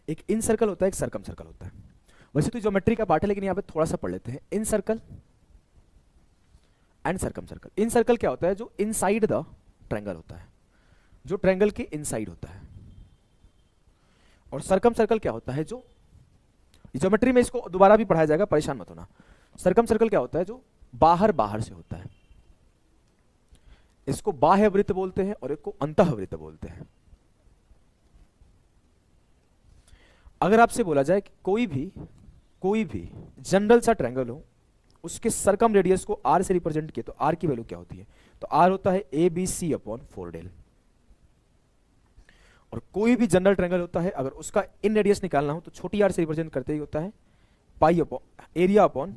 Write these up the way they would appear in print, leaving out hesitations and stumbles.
एक इन सर्कल होता है, एक सरकम सर्कल होता है। वैसे तो ज्योमेट्री का पार्ट है, लेकिन यहाँ पे थोड़ा सा पढ़ लेते हैं। Incircle and circumcircle. Incircle क्या होता है? जो इनसाइड द ट्रायंगल होता है, जो ट्रायंगल के इनसाइड होता है। और सरकम सर्कल क्या होता है? जो ज्योमेट्री में इसको दोबारा भी पढ़ाया जाएगा, परेशान मत होना। सरकम सर्कल क्या होता है? जो बाहर बाहर से होता है। इसको बाह्य वृत्त बोलते हैं और एक को अंतः वृत्त बोलते हैं। अगर आपसे बोला जाए कि कोई भी जनरल सा ट्रायंगल हो, उसके सरकम रेडियस को आर से रिप्रेजेंट किए, तो आर की वैल्यू क्या होती है? तो आर होता है A B C upon 4 del. और कोई भी जनरल ट्रायंगल होता है, अगर उसका इन रेडियस निकालना हो तो छोटी आर से रिप्रेजेंट करते ही होता है pi upon area upon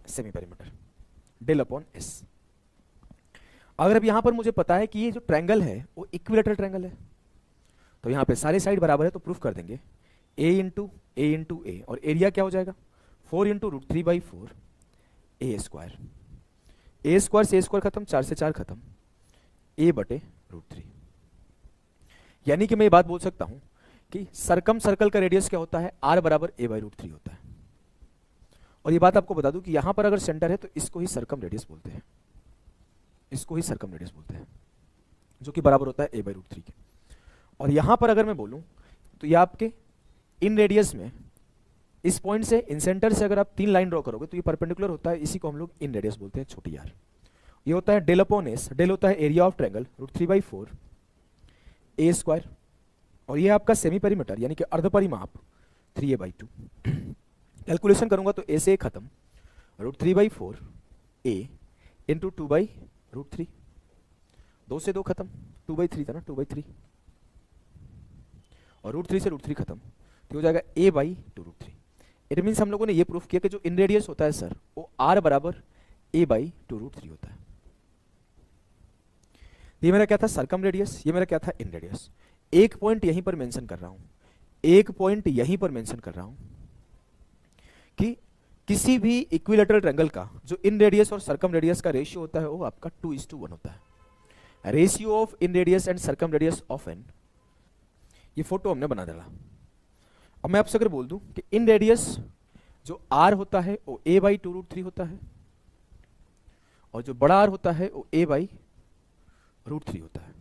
semi perimeter, del upon S. अगर अब यहां पर मुझे पता है कि ये जो ट्रायंगल है वो इक्विलेटरल ट्रायंगल है, तो यहां पे सारे साइड बराबर है, तो प्रूफ कर देंगे ए इंटू ए और एरिया क्या हो जाएगा? 4 into root 3/4 A square. A square से ए स्क्वायर खत्म, 4 से 4 खत्म, ए बटे रूट 3। यानी कि मैं ये बात बोल सकता हूं कि सरकम सर्कल का रेडियस क्या होता है? आर बराबर ए बाई रूट 3 होता है। और ये बात आपको बता दूं कि यहां पर अगर सेंटर है तो इसको ही सरकम रेडियस बोलते हैं, इसको ही सरकम रेडियस बोलते हैं, जो कि बराबर होता है ए बाई रूट 3 के। और यहां पर अगर मैं बोलूं तो ये आपके इन रेडियस में इस पॉइंट से इन सेंटर से अगर आप 3 लाइन ड्रॉ करोगे तो ये परपेंडिकुलर होता है, इसी को हम लोग इन रेडियस बोलते हैं, छोटी आर। ये होता है डेल अपॉन एस। डेल होता है area of triangle root 3/4 A square, और ये आपका सेमी पेरीमीटर यानी कि अर्ध परिमाप 3a/2। कैलकुलेशन करूंगा तो ए से खत्म, रूट 3/4 ए इंटू 2/√3, 2 से 2 खत्म, 2/3 था ना, 2/3, और रूट 3 से रूट 3 खत्म, तो हो जाएगा a/√3। इट मीन्स हम लोगों ने ये प्रूफ किया कि जो इन रेडियस होता है सर, वो r बराबर a/√3 होता है। ये मेरा क्या था? सरकम रेडियस। ये मेरा क्या था? इन रेडियस। एक पॉइंट यहीं पर मेंशन कर रहा हूं, एक पॉइंट यहीं पर मेंशन कर रहा हूं कि किसी भी इक्विलेटरल ट्रायंगल का जो इन रेडियस और सरकम रेडियस का रेशियो होता है वो आपका 2:1 होता है। Ratio of inradius and circumradius of n, ये फोटो हमने बना डाला। अब मैं आपसे अगर बोल दूं कि इन रेडियस जो आर होता है वो a/√3 होता है, और जो बड़ा आर होता है वो a/√3 होता है।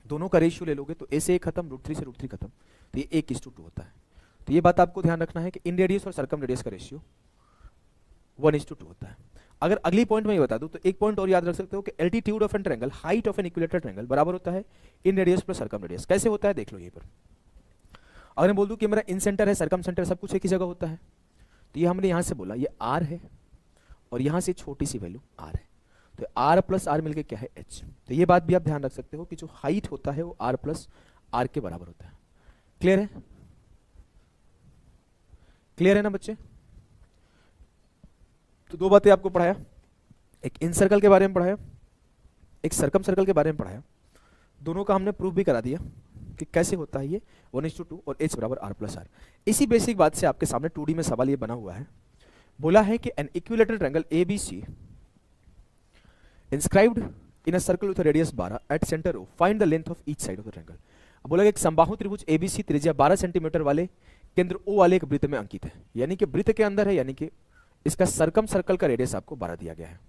दोनों का रेशियो ले लोगे तो a से a खत्म, रूट 3 से रूट 3 खत्म, तो ये 1:2 होता है। तो ये बात आपको ध्यान रखना है कि इन रेडियस और सरकम रेडियस का रेशियो 1:2 होता है। अगर अगली पॉइंट में ये बता दूं तो एक पॉइंट और याद रख सकते हो कि altitude of an triangle, height of an equilateral triangle बराबर होता है inradius plus circumradius. कैसे होता है देख लो। ये पर अगर मैं बोल दूं कि मेरा इन सेंटर है, सरकम सेंटर, सब कुछ एक ही जगह होता है, तो ये हमने यहां से बोला ये आर है, और यहां से छोटी सी वैल्यू आर है, तो आर प्लस आर मिलकर क्या है? एच। तो ये बात भी आप ध्यान रख सकते हो कि जो हाइट होता है वो आर प्लस आर के बराबर होता है। क्लियर है? क्लियर है ना बच्चे? तो 2 बातें आपको पढ़ाया, एक इन सर्कल के बारे में पढ़ाया, एक सरकम सर्कल के बारे में पढ़ाया। दोनों का हमने प्रूफ भी करा दिया कि कैसे होता है ये 1:2 और h बराबर r प्लस आर। इसी बेसिक बात से आपके सामने 2D में सवाल ये बना हुआ है। बोला है कि N equilateral triangle ABC inscribed in a circle with a radius 12 at center O, find the length of each side of the triangle। अब बोला कि एक समबाहु त्रिभुज ABC त्रिज्या 12 सेंटीमीटर वाले केंद्र O वाले एक वृत्त में अंकित है, यानी कि वृत्त के अंदर है, यानी कि इसका सरकम सर्कल का रेडियस आपको 12 दिया गया है।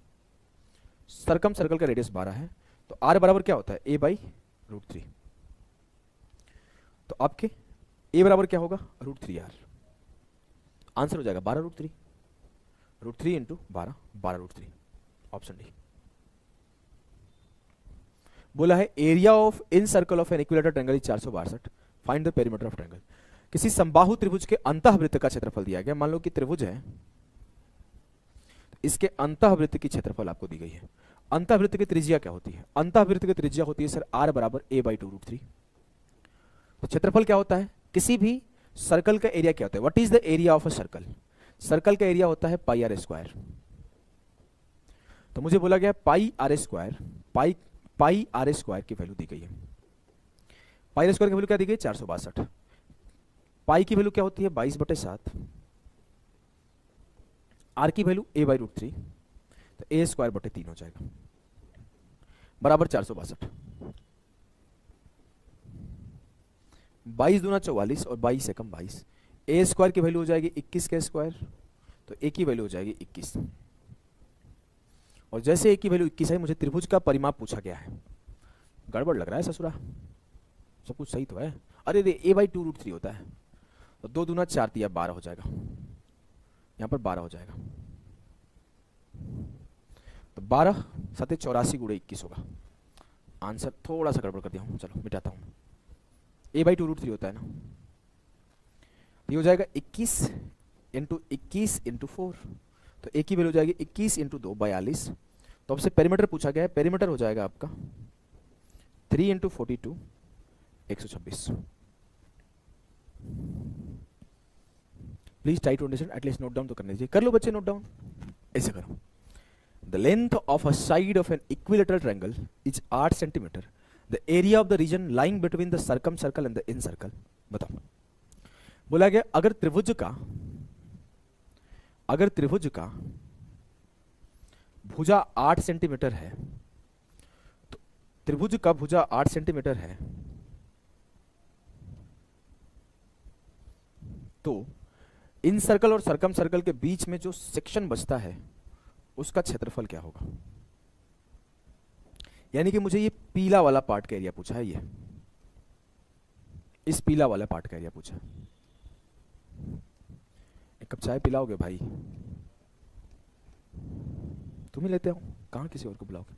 सरकम सर्कल का रेडियस 12 है, तो r बराबर क्या होता है? a/√3। तो आपके a बराबर क्या होगा? √3r। आंसर हो जाएगा 12√3, √3 इंटू 12, 12√3, ऑप्शन डी। बोला है area of in circle of an equilateral triangle is 462, find the perimeter of triangle. किसी समबाहु त्रिभुज के अंतःवृत्त का क्षेत्रफल दिया गया। मान लो कि त्रिभुज है, इसके अंतःवृत्त की क्षेत्रफल आपको दी गई है। अंतःवृत्त की त्रिज्या क्या होती है? अंतःवृत्त की त्रिज्या होती है सर r बराबर a/2√3। तो क्षेत्रफल क्या होता है? किसी भी सर्कल का एरिया क्या होता है? What is the area of a circle? Circle का एरिया होता है पाई r स्क्वायर। तो मुझे बोला गया पाई r स्क्वायर, पाई r स्क्वायर की वैल्यू दी गई है। पाई r स्क्वायर की वैल्यू क्या दी गई? 462। पाई की वैल्यू क्या होती है? 22/7। r की वैल्यू a/√3, तो a²/3 हो जाएगा, बराबर 462। 22 दूना 44 और 22 से कम 22, ए स्क्वायर की वैल्यू हो जाएगी 21 का स्क्वायर, तो ए की वैल्यू हो जाएगी 21। और जैसे ए की वैल्यू 21 है, मुझे त्रिभुज का परिमाप पूछा गया है। गड़बड़ लग रहा है ससुरा, सब कुछ सही तो है। अरे रे ए बाई 2√3 होता है, तो 2 दूना 4 दिया 12 हो जाएगा, यहाँ पर 12 हो जाएगा। तो 12 सते 84 गुणे 21 होगा। आंसर थोड़ा सा गड़बड़ कर दिया हूँ, चलो मिटाता हूँ। ए बाई 2√3 होता है ना, ये हो जाएगा 21 इंटू 21 इंटू 4, तो ए की वैल्यू हो जाएगी 21 इंटू 2 42। तो आपसे पेरीमीटर पूछा गया है, पेरीमीटर हो जाएगा आपका 3 into 42 126। Please try to understand, at least note down तो करने दीजिए। कर लो बच्चे नोट डाउन, ऐसे करो। The length of a side of an equilateral triangle is 8 centimetre. The area of the region lying between the circumcircle and the incircle. बताओ, बोला गया अगर त्रिभुज का भुजा 8 सेंटीमीटर है, तो त्रिभुज का भुजा 8 सेंटीमीटर है, तो इन सर्कल और सर्कम सर्कल के बीच में जो सेक्शन बचता है उसका क्षेत्रफल क्या होगा। यानी कि मुझे ये पीला वाला पार्ट का एरिया पूछा है, ये इस पीला वाला पार्ट का एरिया पूछा है। एक कप चाय पिलाओगे भाई? तुम ही लेते हो, कहां किसी और को बुलाओगे?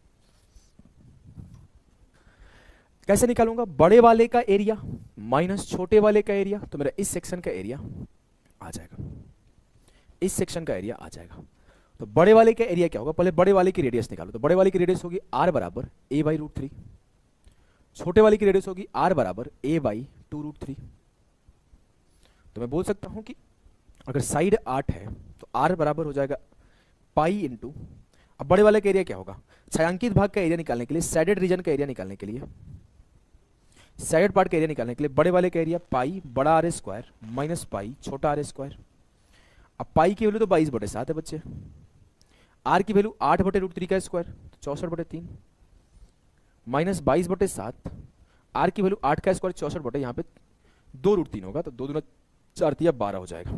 कैसे निकालूंगा? बड़े वाले का एरिया माइनस छोटे वाले का एरिया, तो मेरा इस सेक्शन का एरिया आ जाएगा, इस सेक्शन का एरिया आ जाएगा। तो बड़े वाले का एरिया क्या होगा? पहले बड़े वाले की रेडियस निकालो। तो बड़े वाले की रेडियस होगी r बराबर a बाई √3, छोटे वाले की रेडियस होगी r बराबर a बाई 2√3। तो मैं बोल सकता हूं कि अगर साइड 8 है तो r बराबर हो जाएगा पाई इंटू, अब बड़े वाले का एरिया क्या होगा? छायांकित भाग का एरिया निकालने के लिए, सैडेड रीजन का एरिया निकालने के लिए, सैडेड पार्ट का एरिया निकालने के लिए बड़े वाले का एरिया पाई बड़ा आर स्क्वायर माइनस पाई छोटा आर स्क्वायर। अब पाई की वैल्यू तो 22/7 है बच्चे, आर की वैल्यू 8/√3 का स्क्वायर, तो 64/3 माइनस 22/7, आर की वैल्यू 8 का स्क्वायर 64 यहाँ पे 2√3 होगा, तो 2 दूना 4 दिया 12 हो जाएगा।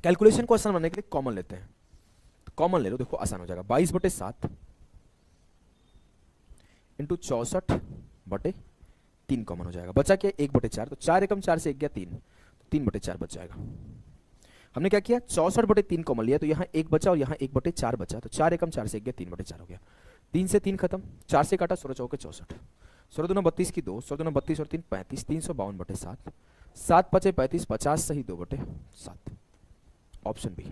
कैलकुलेशन को आसान बनाने के लिए कॉमन लेते हैं, तो कॉमन ले लो, देखो आसान हो जाएगा। 22/7 इंटू 64/3 कॉमन हो जाएगा, बचा क्या 1/4, तो 4 एकम 4 से 1 गया 3, तो 3/4 बच जाएगा। हमने क्या किया 64/3 कॉमन लिया, तो यहाँ 1 बचा और यहाँ 1/4 बचा, तो 4 एकम 4 से 1 गया 3/4 हो गया। 3 से 3 खत्म, 4 से काटा 16 चौके 64, 16 दूना 32 की 2, 16 दूना 32 और 3 35, 352/7, 7 5 35, 50 सही 2/7, ऑप्शन बी।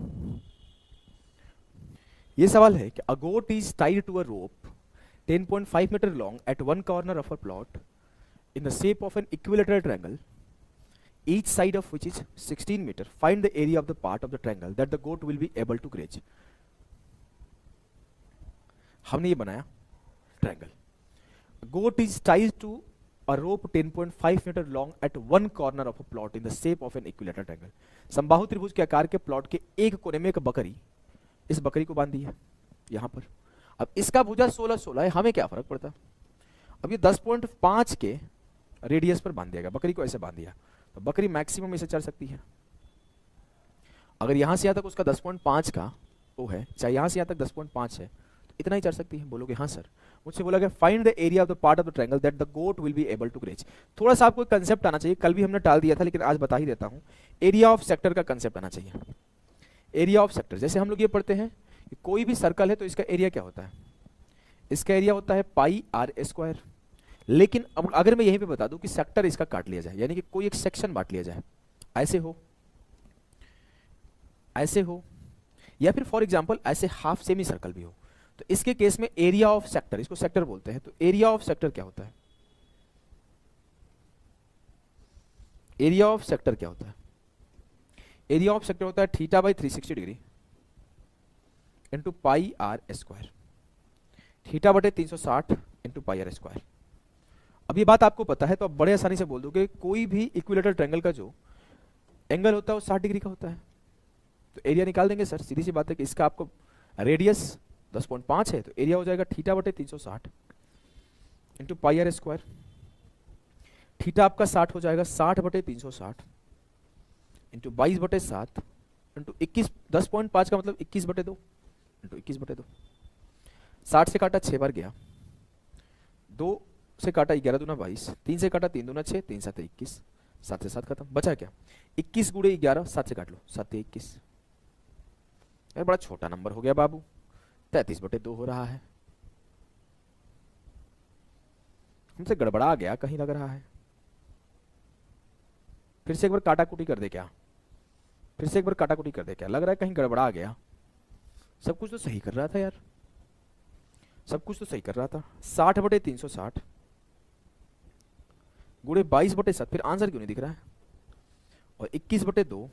ये सवाल है कि a goat is tied to a rope 10.5 metre long at one corner of a plot in the shape of an equilateral triangle, each side of which is 16 meter. Find the area of the part of the triangle that the goat will be able to graze. हमने ये बनाया triangle, goat is tied to a rope 10.5 meter long at one corner of a plot in the shape of an equilateral triangle. समबाहु त्रिभुज के आकार के plot के एक कोने में एक बकरी, इस बकरी को बांध दी है यहां पर। अब इसका भुजा 16 है, हमें क्या फर्क पड़ता? अब ये 10.5 के रेडियस पर बांध दिया गया, बकरी को ऐसे बांध दिया, तो बकरी मैक्सिमम इसे चल सकती है। अगर यहां से यहां तक उसका 10.5 का वो है, चाहे यहां से यहां तक 10.5 है, तो इतना ही चल सकती है। बोलोगे हाँ सर। मुझसे बोला गया find the area of the part of the triangle that the goat will be able to graze. थोड़ा सा आपको कंसेप्ट आना चाहिए, कल भी हमने टाल दिया था लेकिन आज बता ही देता हूं। एरिया ऑफ सेक्टर का कंसेप्ट आना चाहिए। एरिया ऑफ सेक्टर, जैसे हम लोग ये पढ़ते हैं कि कोई भी सर्कल है तो इसका एरिया क्या होता है? इसका एरिया होता है पाई आर स्क्वायर। लेकिन अब अगर मैं यहीं पे बता दूं कि सेक्टर इसका काट लिया जाए, यानी कि कोई एक सेक्शन बांट लिया जाए, ऐसे हो, या फिर फॉर एग्जांपल ऐसे हाफ सेमी सर्कल भी हो, तो इसके केस में एरिया ऑफ सेक्टर, इसको सेक्टर बोलते हैं। तो एरिया ऑफ सेक्टर क्या होता है? एरिया ऑफ सेक्टर क्या होता है? एरिया ऑफ सेक्टर होता है θ/360 degree into pi r square, θ/360 into pi r square. अब ये बात आपको पता है तो आप बड़े आसानी से बोल दोगे कोई भी इक्विलेटरल ट्रायंगल का जो एंगल होता है वो 60 डिग्री का होता है, तो एरिया निकाल देंगे सर। सीधी सी बात है कि इसका आपको रेडियस 10.5 है, तो एरिया हो जाएगा θ/360 into pi r square. Theta आपका 60 हो जाएगा, 60/360 इंटू 22/7 इंटू 21, 10.5 का मतलब 21/2 इंटू 21/2। 60 से काटा 6 बार गया, 2 से काटा 11 दूना 22, 3 से काटा 3 दूना 6, 3 7 21, 7 से 7 खत्म, बचा क्या 21 गुणे 11, 7 से काट लो, 7 21। यार बड़ा छोटा नंबर हो गया बाबू, 33/2 हो रहा है। हमसे गड़बड़ा गया कहीं लग रहा है। फिर से एक बार काटाकुटी कर दे क्या, फिर से एक बार काटाकुटी कर दे क्या, लग रहा है कहीं गड़बड़ा गया। सब कुछ तो सही कर रहा था यार, सब कुछ तो सही कर रहा था। 60/360 गुणे 22/7, फिर आंसर क्यों नहीं दिख रहा है, और 21/2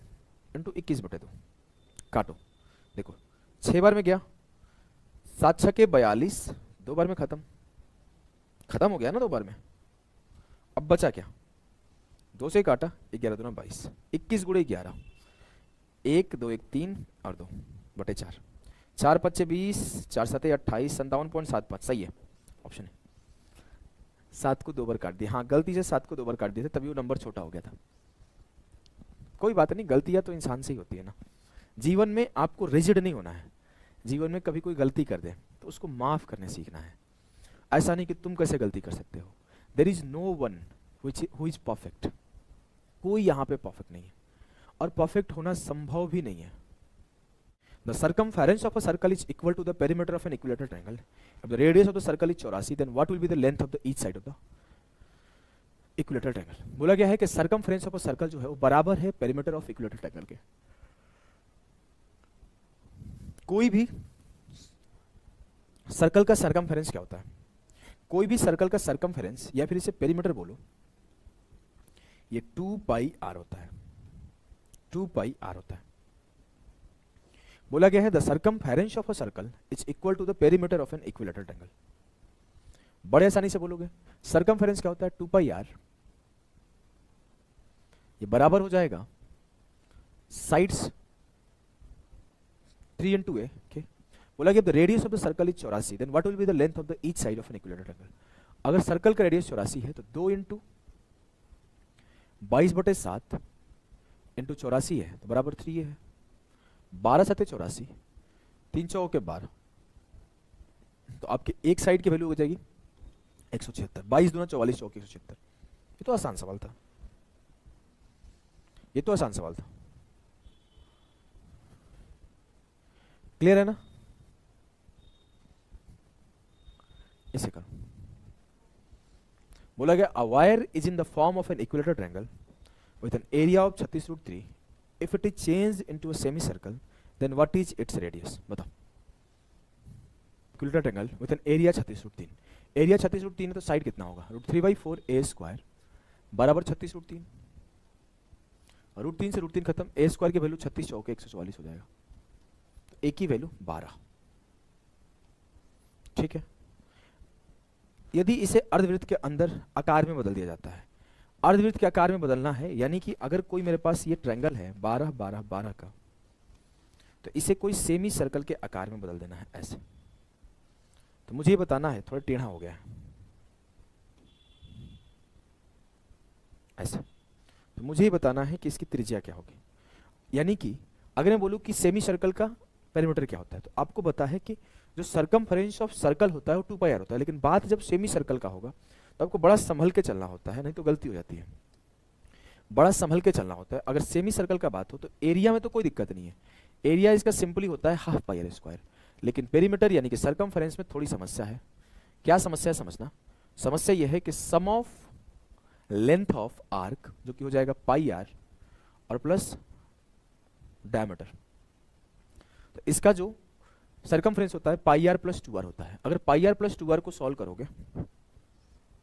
इंटू 21/2 काटो। देखो 6 बार में गया, 7 छके 42, 2 बार में खत्म, खत्म हो गया ना 2 बार में। अब बचा क्या, 2 से काटा 11 दूना 22, 21 गुणे 11, 1 2 1 3 और 2/4, 4 5 20, 4 7 28, 57.75 सही है, ऑप्शन है। 7 को 2 बार काट दिया, हाँ गलती से 7 को 2 बार काट दिया था, तभी वो नंबर छोटा हो गया था। कोई बात नहीं, गलतियां तो इंसान से ही होती है ना। जीवन में आपको रिजिड नहीं होना है, जीवन में कभी कोई गलती कर दे तो उसको माफ करने सीखना है। ऐसा नहीं कि तुम कैसे गलती कर सकते हो। There is no one who is perfect, कोई यहाँ पे परफेक्ट नहीं है, और परफेक्ट होना संभव भी नहीं है। The circumference of a circle is equal to the perimeter of an equilateral triangle. If the radius of the circle is 84, then what will be the length of the each side of the equilateral triangle? बोला गया है कि circumference of a circle जो है वो बराबर है perimeter of equilateral triangle के। कोई भी सर्कल का circumference क्या होता है, कोई भी सर्कल का circumference या फिर इसे perimeter बोलो, ये 2πr होता है, 2πr होता है। बोला गया है the circumference of a circle is equal to the perimeter of an equilateral triangle. बड़े आसानी से बोलोगे सर्कमफेरेंस क्या होता है, 2πr, ये बराबर हो जाएगा साइड्स 3 into a के। बोला गया the radius of the circle is 84, then what will be the length of the each side of an equilateral triangle. अगर सर्कल का रेडियस 84 है तो 2 into 22/7 इंटू 84 है तो बराबर 3 है, 12 7 84, 3 चौके 12, तो आपके एक साइड की वैल्यू हो जाएगी 176, 22 दूना 44 चौके 176। ये तो आसान सवाल था, ये तो आसान सवाल था। क्लियर है ना, इसे करो। बोला गया a wire is in the form of an equilateral triangle with an area of 36√3, if it is changed into a semicircle, then what is its radius? बताओ। Equilateral triangle with an area 36√3, area 36√3 है तो side कितना होगा, √3/4 a square बराबर 36√3, और √3 से √3 खत्म, a square की वैल्यू 36 चौके 144 हो जाएगा, तो a की वैल्यू 12। ठीक है, यदि इसे अर्धवृत्त के अंदर आकार में बदल दिया जाता है, अर्धवृत्त के आकार में बदलना है, यानी कि अगर कोई मेरे पास ये ट्रायंगल है 12 12 12 का, तो इसे कोई सेमी सर्कल के आकार में बदल देना है ऐसे। तो मुझे ये बताना है, थोड़ा टेढ़ा हो गया है ऐसे, तो मुझे ये बताना है कि इसकी त्रिज्या क्या होगी। यानी कि अगर मैं बोलूँ कि सेमी सर्कल का पेरीमीटर क्या होता है, तो आपको पता है कि जो सर्कमफेरेंस ऑफ सर्कल होता है वो 2πr होता है, लेकिन बात जब सेमी सर्कल का होगा तो आपको बड़ा संभल के चलना होता है, नहीं तो गलती हो जाती है। बड़ा संभल के चलना होता है। अगर सेमी सर्कल का बात हो तो एरिया में तो कोई दिक्कत नहीं है, एरिया इसका सिंपली होता है ½ πr², लेकिन पेरीमीटर यानी कि सर्कमफेरेंस में थोड़ी समस्या है। क्या समस्या है समझना, समस्या यह है कि सम ऑफ लेंथ ऑफ आर्क जो कि हो जाएगा πr और प्लस डायमीटर, तो इसका जो सर्कमफेरेंस होता है πr + 2r होता है। अगर πr + 2r को सॉल्व करोगे,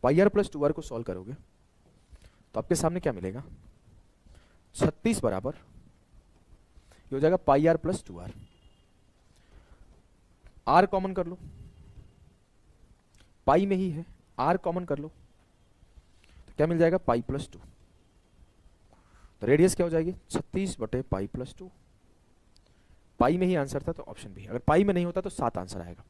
πr + 2r को सॉल्व करोगे तो आपके सामने क्या मिलेगा, 36 बराबर ये हो जाएगा πr + 2r, r कॉमन कर लो, पाई में ही है, r कॉमन कर लो तो क्या मिल जाएगा π + 2, तो रेडियस क्या हो जाएगी 36/π + 2। पाई में ही आंसर था तो ऑप्शन बी, अगर पाई में नहीं होता तो 7 आंसर आएगा।